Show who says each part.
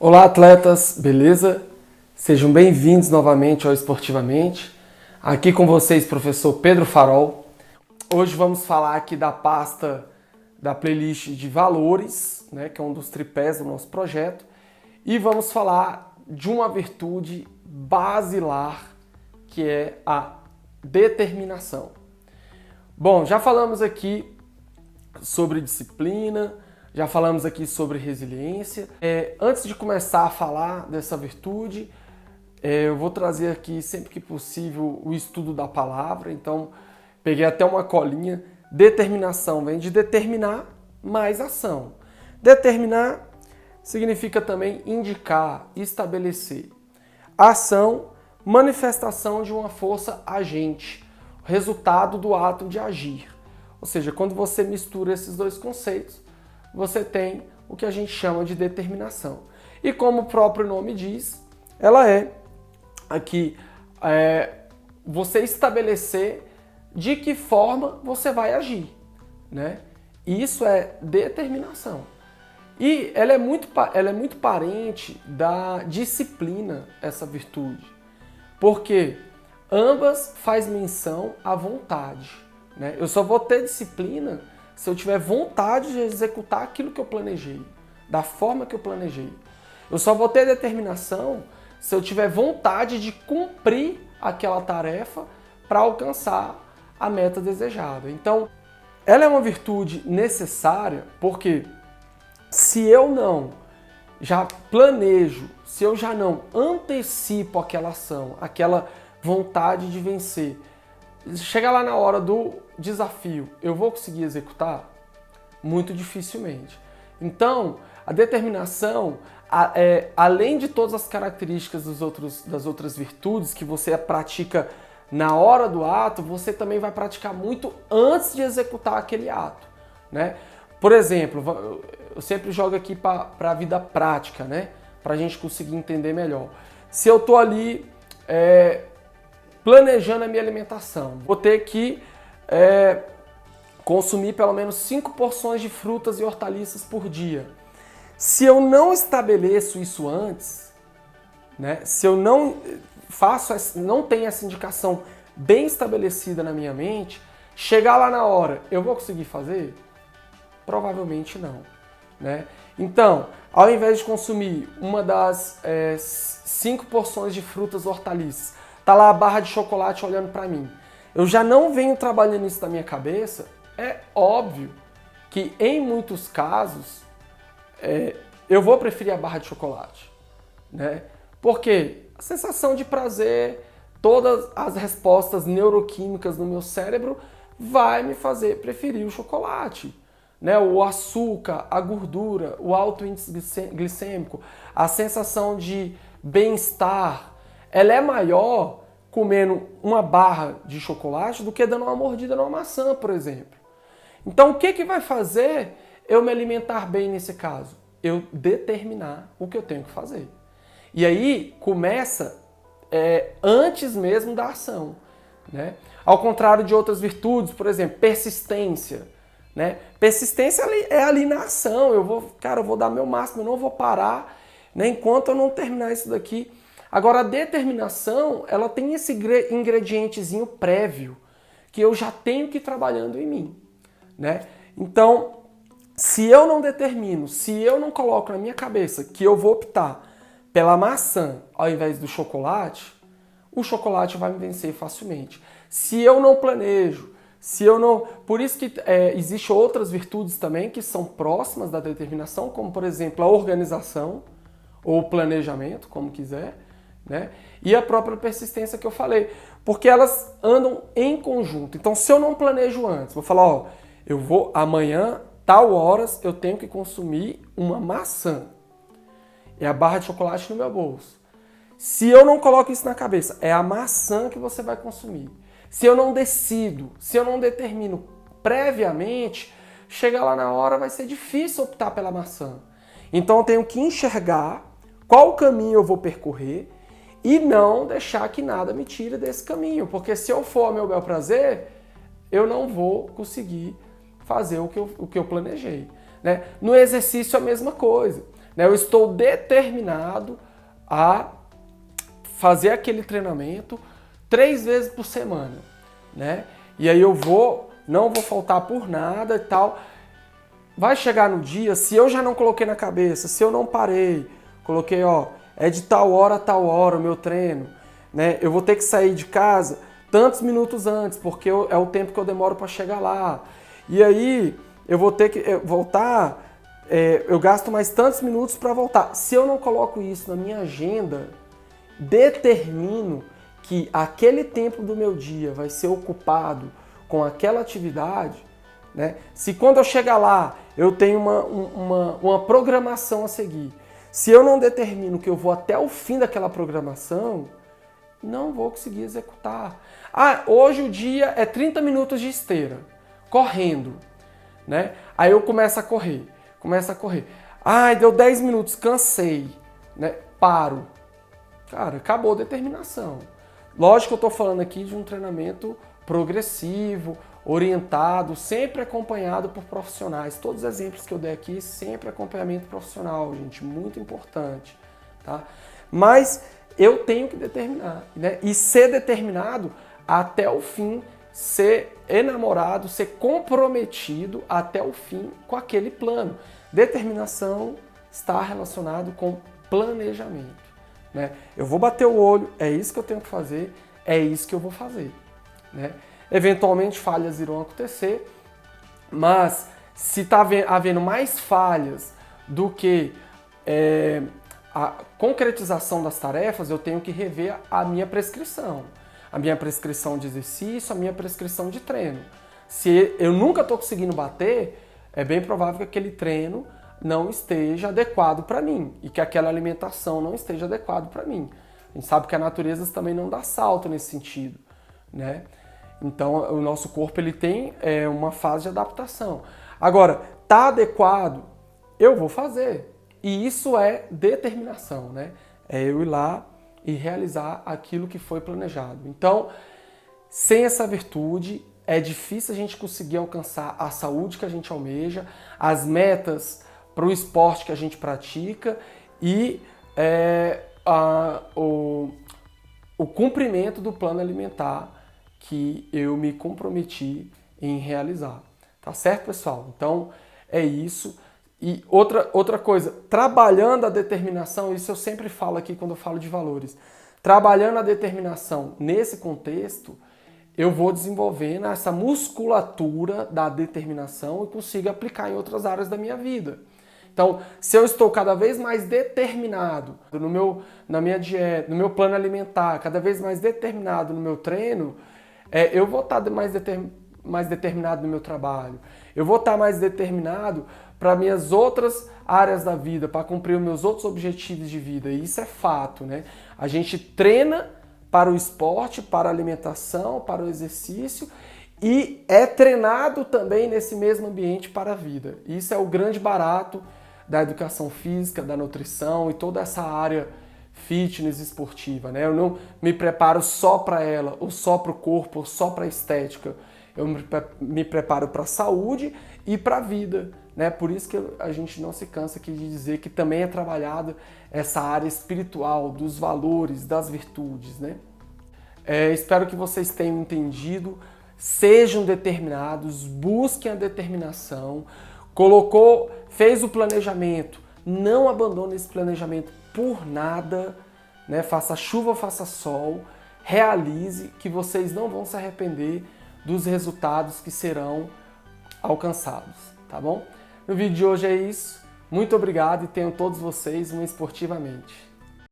Speaker 1: Olá, atletas, beleza? Sejam bem-vindos novamente ao Esportivamente. Aqui com vocês, professor Pedro Farol. Hoje vamos falar aqui da pasta da playlist de valores, né, que é um dos tripés do nosso projeto, e vamos falar de uma virtude basilar, que é a determinação. Bom, já falamos aqui sobre disciplina, já falamos aqui sobre resiliência. Antes de começar a falar dessa virtude, eu vou trazer aqui, sempre que possível, o estudo da palavra. Então, peguei até uma colinha. Determinação vem de determinar mais ação. Determinar significa também indicar, estabelecer. Ação, manifestação de uma força agente, resultado do ato de agir. Ou seja, quando você mistura esses dois conceitos, você tem o que a gente chama de determinação. E como o próprio nome diz, ela é aqui você estabelecer de que forma você vai agir, né? Isso é determinação. E ela é muito parente da disciplina, essa virtude, porque ambas faz menção à vontade, né? Eu só vou ter disciplina se eu tiver vontade de executar aquilo que eu planejei, da forma que eu planejei. Eu só vou ter determinação se eu tiver vontade de cumprir aquela tarefa para alcançar a meta desejada. Então, ela é uma virtude necessária porque se eu não já planejo, se eu já não antecipo aquela ação, aquela vontade de vencer, chegar lá na hora do desafio, eu vou conseguir executar? Muito dificilmente. Então, a determinação, além de todas as características das outras virtudes que você pratica na hora do ato, você também vai praticar muito antes de executar aquele ato, né? Por exemplo, eu sempre jogo aqui para a vida prática, né? Para a gente conseguir entender melhor. Se eu estou ali planejando a minha alimentação, vou ter que consumir pelo menos 5 porções de frutas e hortaliças por dia. Se eu não estabeleço isso antes, né, se eu não tenho essa indicação bem estabelecida na minha mente, chegar lá na hora, eu vou conseguir fazer? Provavelmente não, né? Então, ao invés de consumir uma das 5 porções de frutas e hortaliças, tá lá a barra de chocolate olhando para mim, eu já não venho trabalhando isso na minha cabeça, é óbvio que em muitos casos eu vou preferir a barra de chocolate, né? Porque a sensação de prazer, todas as respostas neuroquímicas no meu cérebro vai me fazer preferir o chocolate, né? O açúcar, a gordura, o alto índice glicêmico, a sensação de bem-estar, ela é maior comendo uma barra de chocolate do que dando uma mordida numa maçã, por exemplo. Então, o que vai fazer eu me alimentar bem nesse caso? Eu determinar o que eu tenho que fazer. E aí começa antes mesmo da ação, né? Ao contrário de outras virtudes, por exemplo, persistência, né? Persistência é ali na ação. Eu vou dar meu máximo, eu não vou parar, né, enquanto eu não terminar isso daqui. Agora, a determinação, ela tem esse ingredientezinho prévio que eu já tenho que ir trabalhando em mim, né? Então, se eu não determino, se eu não coloco na minha cabeça que eu vou optar pela maçã ao invés do chocolate, o chocolate vai me vencer facilmente. Se eu não planejo, se eu não... Por isso que existem outras virtudes também que são próximas da determinação, como, por exemplo, a organização ou o planejamento, como quiser, né? E a própria persistência que eu falei, porque elas andam em conjunto. Então, se eu não planejo antes, vou falar, ó, eu vou amanhã, tal horas, eu tenho que consumir uma maçã. É a barra de chocolate no meu bolso. Se eu não coloco isso na cabeça, é a maçã que você vai consumir. Se eu não decido, se eu não determino previamente, chegar lá na hora vai ser difícil optar pela maçã. Então eu tenho que enxergar qual caminho eu vou percorrer e não deixar que nada me tire desse caminho. Porque se eu for ao meu bel prazer, eu não vou conseguir fazer o que eu planejei, né? No exercício é a mesma coisa. né? Eu estou determinado a fazer aquele treinamento 3 vezes por semana, né? E aí não vou faltar por nada e tal. Vai chegar no dia, se eu já não coloquei na cabeça, se eu não parei, coloquei, ó, é de tal hora a tal hora o meu treino, né? Eu vou ter que sair de casa tantos minutos antes, porque é o tempo que eu demoro para chegar lá. E aí eu vou ter que voltar, eu gasto mais tantos minutos para voltar. Se eu não coloco isso na minha agenda, determino que aquele tempo do meu dia vai ser ocupado com aquela atividade, né? Se quando eu chegar lá eu tenho uma programação a seguir, se eu não determino que eu vou até o fim daquela programação, não vou conseguir executar. Ah, hoje o dia é 30 minutos de esteira, correndo, né? Aí eu começo a correr. Ai, deu 10 minutos, cansei, né? Paro. Cara, acabou a determinação. Lógico que eu estou falando aqui de um treinamento progressivo, orientado, sempre acompanhado por profissionais. Todos os exemplos que eu dei aqui, sempre acompanhamento profissional, gente, muito importante, tá? Mas eu tenho que determinar, né? E ser determinado até o fim, ser enamorado, ser comprometido até o fim com aquele plano. Determinação está relacionado com planejamento, né? Eu vou bater o olho, é isso que eu tenho que fazer, é isso que eu vou fazer, né? Eventualmente falhas irão acontecer, mas se está havendo mais falhas do que a concretização das tarefas, eu tenho que rever a minha prescrição. A minha prescrição de exercício, a minha prescrição de treino. Se eu nunca estou conseguindo bater, é bem provável que aquele treino não esteja adequado para mim e que aquela alimentação não esteja adequada para mim. A gente sabe que a natureza também não dá salto nesse sentido, né? Então o nosso corpo ele tem uma fase de adaptação. Agora, tá adequado, eu vou fazer. E isso é determinação, né? É eu ir lá e realizar aquilo que foi planejado. Então, sem essa virtude, é difícil a gente conseguir alcançar a saúde que a gente almeja, as metas para o esporte que a gente pratica e o cumprimento do plano alimentar que eu me comprometi em realizar. Tá certo, pessoal? Então, é isso. E outra coisa, trabalhando a determinação, isso eu sempre falo aqui quando eu falo de valores, trabalhando a determinação nesse contexto, eu vou desenvolvendo essa musculatura da determinação e consigo aplicar em outras áreas da minha vida. Então, se eu estou cada vez mais determinado na minha dieta, no meu plano alimentar, cada vez mais determinado no meu treino, eu vou estar mais determinado no meu trabalho, eu vou estar mais determinado para minhas outras áreas da vida, para cumprir os meus outros objetivos de vida. E isso é fato, né? A gente treina para o esporte, para a alimentação, para o exercício e é treinado também nesse mesmo ambiente para a vida. Isso é o grande barato da educação física, da nutrição e toda essa área fitness esportiva, né? Eu não me preparo só para ela, ou só para o corpo, ou só para a estética. Eu me preparo para a saúde e para a vida, né? Por isso que a gente não se cansa aqui de dizer que também é trabalhado essa área espiritual, dos valores, das virtudes, né? Espero que vocês tenham entendido, sejam determinados, busquem a determinação, fez o planejamento, não abandone esse planejamento por nada, né? Faça chuva, faça sol, realize, que vocês não vão se arrepender dos resultados que serão alcançados, tá bom? No vídeo de hoje é isso. Muito obrigado e tenham todos vocês uma esportivamente.